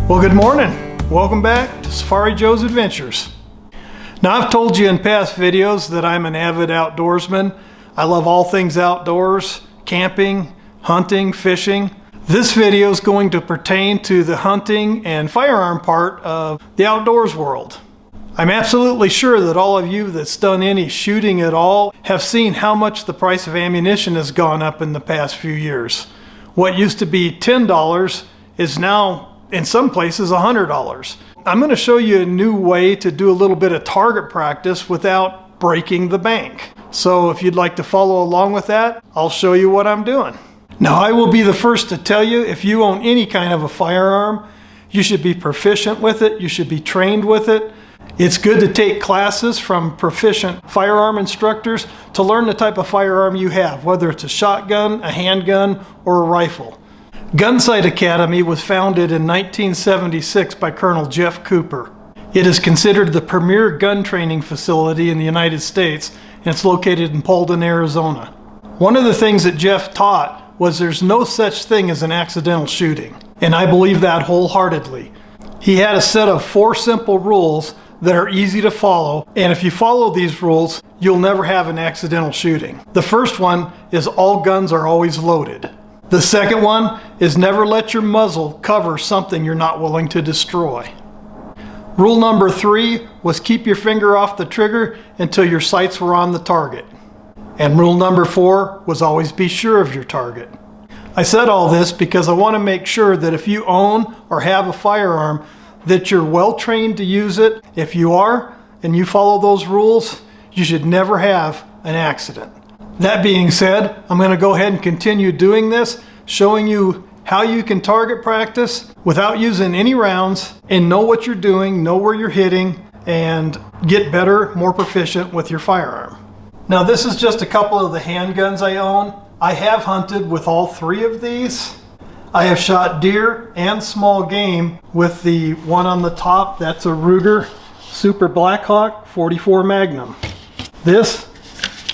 Well, good morning. Welcome back to Safarijoe's Adventures. Now, I've told you in past videos that I'm an avid outdoorsman. I love all things outdoors, camping, hunting, fishing. This video is going to pertain to the hunting and firearm part of the outdoors world. I'm absolutely sure that all of you that's done any shooting at all have seen how much the price of ammunition has gone up in the past few years. What used to be $10 is now in some places $100. I'm going to show you a new way to do a little bit of target practice without breaking the bank. So if you'd like to follow along with that, I'll show you what I'm doing. Now, I will be the first to tell you, if you own any kind of a firearm, you should be proficient with it. You should be trained with it. It's good to take classes from proficient firearm instructors to learn the type of firearm you have, whether it's a shotgun, a handgun, or a rifle. Gunsight Academy was founded in 1976 by Colonel Jeff Cooper. It is considered the premier gun training facility in the United States, and it's located in Paulden, Arizona. One of the things that Jeff taught was there's no such thing as an accidental shooting, and I believe that wholeheartedly. He had a set of 4 simple rules that are easy to follow, and if you follow these rules, you'll never have an accidental shooting. The first one is all guns are always loaded. The second one is never let your muzzle cover something you're not willing to destroy. Rule number 3 was keep your finger off the trigger until your sights were on the target. And rule number 4 was always be sure of your target. I said all this because I want to make sure that if you own or have a firearm, that you're well trained to use it. If you are, and you follow those rules, you should never have an accident. That being said, I'm going to go ahead and continue doing this, showing you how you can target practice without using any rounds and know what you're doing, know where you're hitting, and get better, more proficient with your firearm. Now, this is just a couple of the handguns I own. I have hunted with all 3 of these. I have shot deer and small game with the one on the top. That's a Ruger Super Blackhawk 44 Magnum. This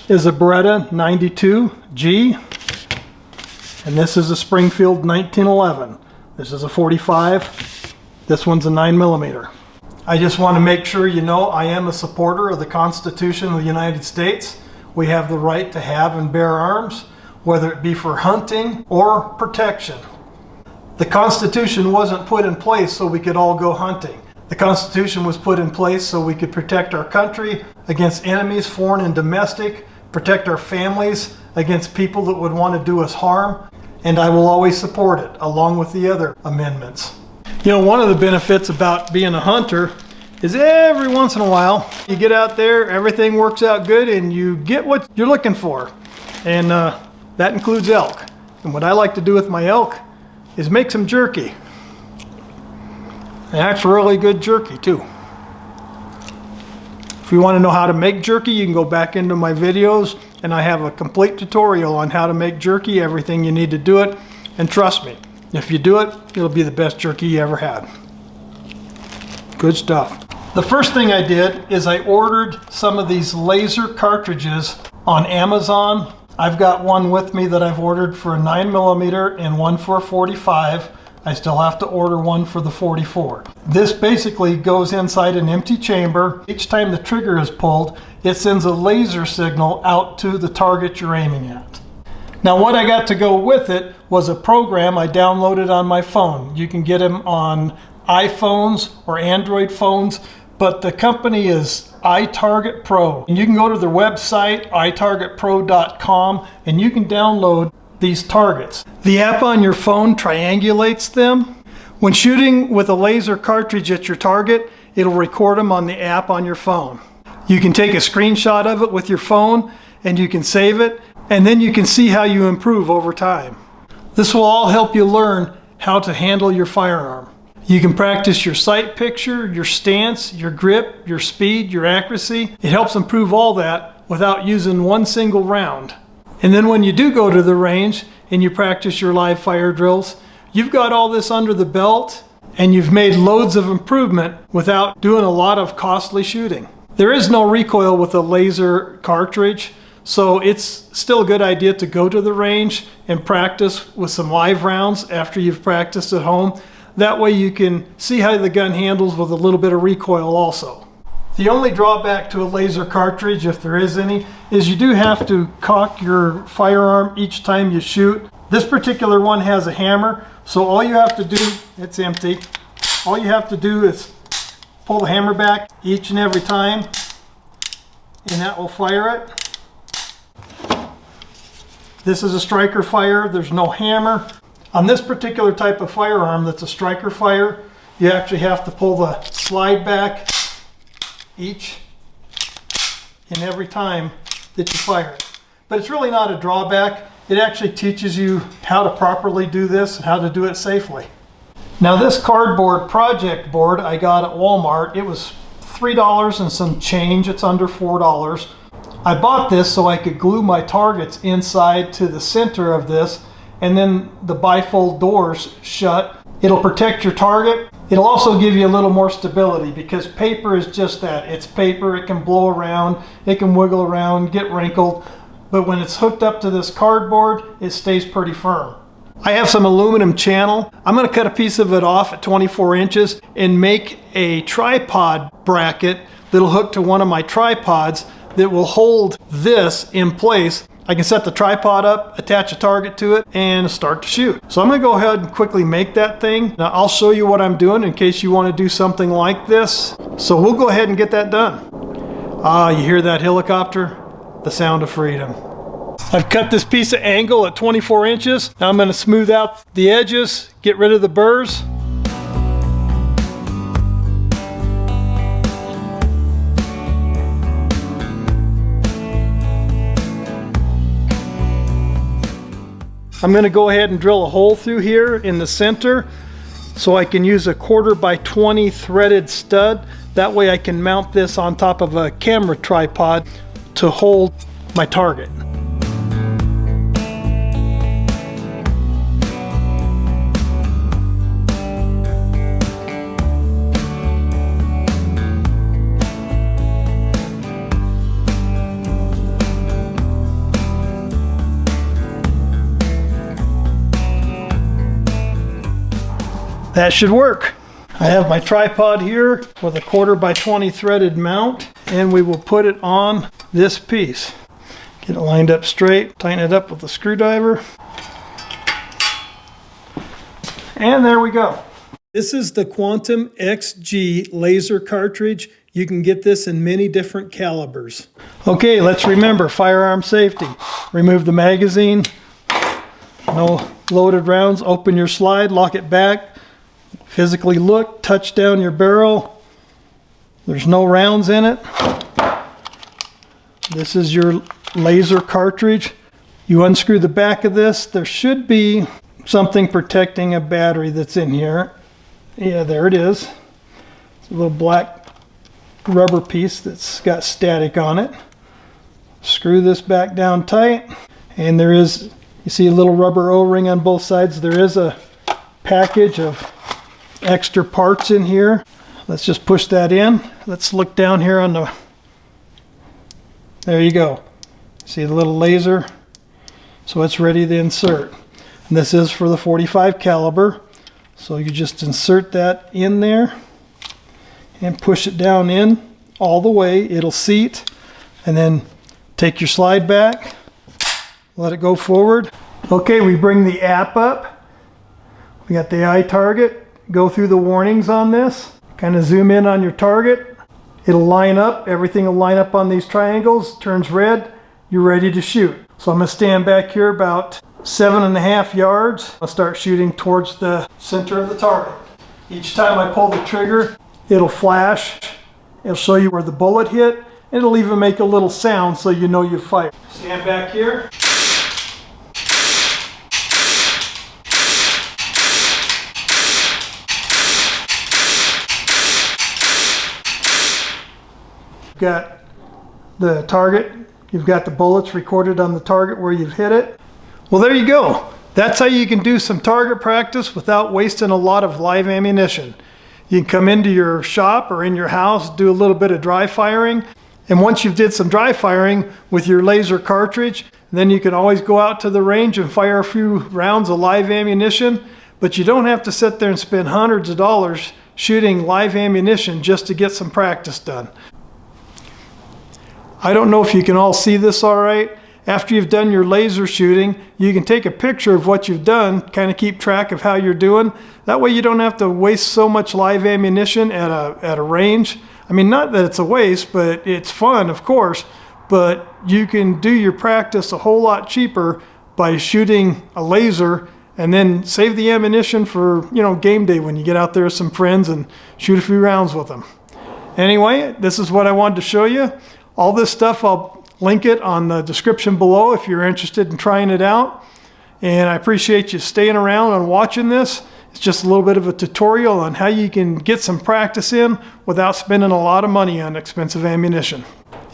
is a Beretta 92G, and this is a Springfield 1911. This is a 45. This one's a 9mm. I just want to make sure you know I am a supporter of the Constitution of the United States. We have the right to have and bear arms, whether it be for hunting or protection. The Constitution wasn't put in place so we could all go hunting. The Constitution was put in place so we could protect our country against enemies, foreign and domestic, protect our families against people that would want to do us harm, and I will always support it, along with the other amendments. You know, one of the benefits about being a hunter is every once in a while, you get out there, everything works out good, and you get what you're looking for. And that includes elk. And what I like to do with my elk is make some jerky. And that's really good jerky too. If you want to know how to make jerky, you can go back into my videos, and I have a complete tutorial on how to make jerky, everything you need to do it. And trust me, if you do it, it'll be the best jerky you ever had. Good stuff. The first thing I did is I ordered some of these laser cartridges on Amazon. I've got one with me that I've ordered for a 9mm and one for a 45. I still have to order one for the 44. This basically goes inside an empty chamber. Each time the trigger is pulled, it sends a laser signal out to the target you're aiming at. Now, what I got to go with it was a program I downloaded on my phone. You can get them on iPhones or Android phones, but the company is iTarget Pro. And you can go to their website, itargetpro.com, and you can download these targets. The app on your phone triangulates them. When shooting with a laser cartridge at your target, it'll record them on the app on your phone. You can take a screenshot of it with your phone, and you can save it, and then you can see how you improve over time. This will all help you learn how to handle your firearm. You can practice your sight picture, your stance, your grip, your speed, your accuracy. It helps improve all that without using one single round. And then when you do go to the range and you practice your live fire drills, you've got all this under the belt and you've made loads of improvement without doing a lot of costly shooting. There is no recoil with a laser cartridge, so it's still a good idea to go to the range and practice with some live rounds after you've practiced at home. That way you can see how the gun handles with a little bit of recoil also. The only drawback to a laser cartridge, if there is any, is you do have to cock your firearm each time you shoot. This particular one has a hammer, so all you have to do, it's empty, all you have to do is pull the hammer back each and every time, and that will fire it. This is a striker fire, there's no hammer. On this particular type of firearm that's a striker fire, you actually have to pull the slide back each and every time that you fire it. But it's really not a drawback. It actually teaches you how to properly do this and how to do it safely. Now this cardboard project board I got at Walmart, it was $3 and some change, it's under $4. I bought this so I could glue my targets inside to the center of this, and then the bifold doors shut. It'll protect your target. It'll also give you a little more stability because paper is just that. It's paper, it can blow around, it can wiggle around, get wrinkled, but when it's hooked up to this cardboard, it stays pretty firm. I have some aluminum channel. I'm gonna cut a piece of it off at 24 inches and make a tripod bracket that'll hook to one of my tripods that will hold this in place. I can set the tripod up, attach a target to it, and start to shoot. So I'm gonna go ahead and quickly make that thing. Now I'll show you what I'm doing in case you wanna do something like this. So we'll go ahead and get that done. Ah, you hear that helicopter? The sound of freedom. I've cut this piece of angle at 24 inches. Now I'm gonna smooth out the edges, get rid of the burrs. I'm going to go ahead and drill a hole through here in the center so I can use a 1/4 by 20 threaded stud. That way I can mount this on top of a camera tripod to hold my target. That should work. I have my tripod here with a 1/4 by 20 threaded mount, and we will put it on this piece. Get it lined up straight, tighten it up with a screwdriver. And there we go. This is the Quantum XG laser cartridge. You can get this in many different calibers. Okay, let's remember firearm safety. Remove the magazine. No loaded rounds. Open your slide, lock it back. Physically look, touch down your barrel. There's no rounds in it. This is your laser cartridge. You unscrew the back of this. There should be something protecting a battery that's in here. Yeah, there it is. It's a little black rubber piece that's got static on it. Screw this back down tight. And there is, you see a little rubber O-ring on both sides. There is a package of extra parts in here. Let's just push that in. Let's look down here on the, there you go. See the little laser? So it's ready to insert. And this is for the 45 caliber. So you just insert that in there and push it down in all the way. It'll seat, and then take your slide back, let it go forward. Okay, we bring the app up. We got the eye target. Go through the warnings on this, kind of zoom in on your target. It'll line up, everything will line up on these triangles, turns red, you're ready to shoot. So I'm gonna stand back here about 7.5 yards. I'll start shooting towards the center of the target. Each time I pull the trigger, it'll flash, it'll show you where the bullet hit, and it'll even make a little sound so you know you fired. Stand back here. Got the target, you've got the bullets recorded on the target where you've hit it. Well, there you go. That's how you can do some target practice without wasting a lot of live ammunition. You can come into your shop or in your house, do a little bit of dry firing, and once you've did some dry firing with your laser cartridge, then you can always go out to the range and fire a few rounds of live ammunition. but you don't have to sit there and spend hundreds of dollars shooting live ammunition just to get some practice done. I don't know if you can all see this all right. After you've done your laser shooting, you can take a picture of what you've done, kind of keep track of how you're doing. That way you don't have to waste so much live ammunition at a range. I mean, not that it's a waste, but it's fun, of course, but you can do your practice a whole lot cheaper by shooting a laser and then save the ammunition for, game day when you get out there with some friends and shoot a few rounds with them. Anyway, this is what I wanted to show you. All this stuff, I'll link it on the description below if you're interested in trying it out. And I appreciate you staying around and watching this. It's just a little bit of a tutorial on how you can get some practice in without spending a lot of money on expensive ammunition.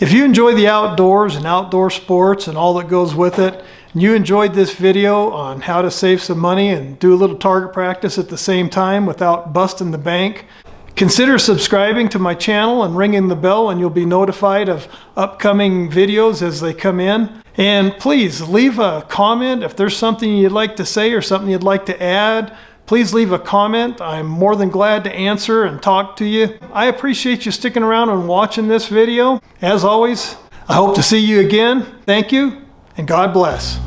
If you enjoy the outdoors and outdoor sports and all that goes with it, and you enjoyed this video on how to save some money and do a little target practice at the same time without busting the bank, consider subscribing to my channel and ringing the bell, and you'll be notified of upcoming videos as they come in. And please leave a comment if there's something you'd like to say or something you'd like to add. Please leave a comment. I'm more than glad to answer and talk to you. I appreciate you sticking around and watching this video. As always, I hope to see you again. Thank you, and God bless.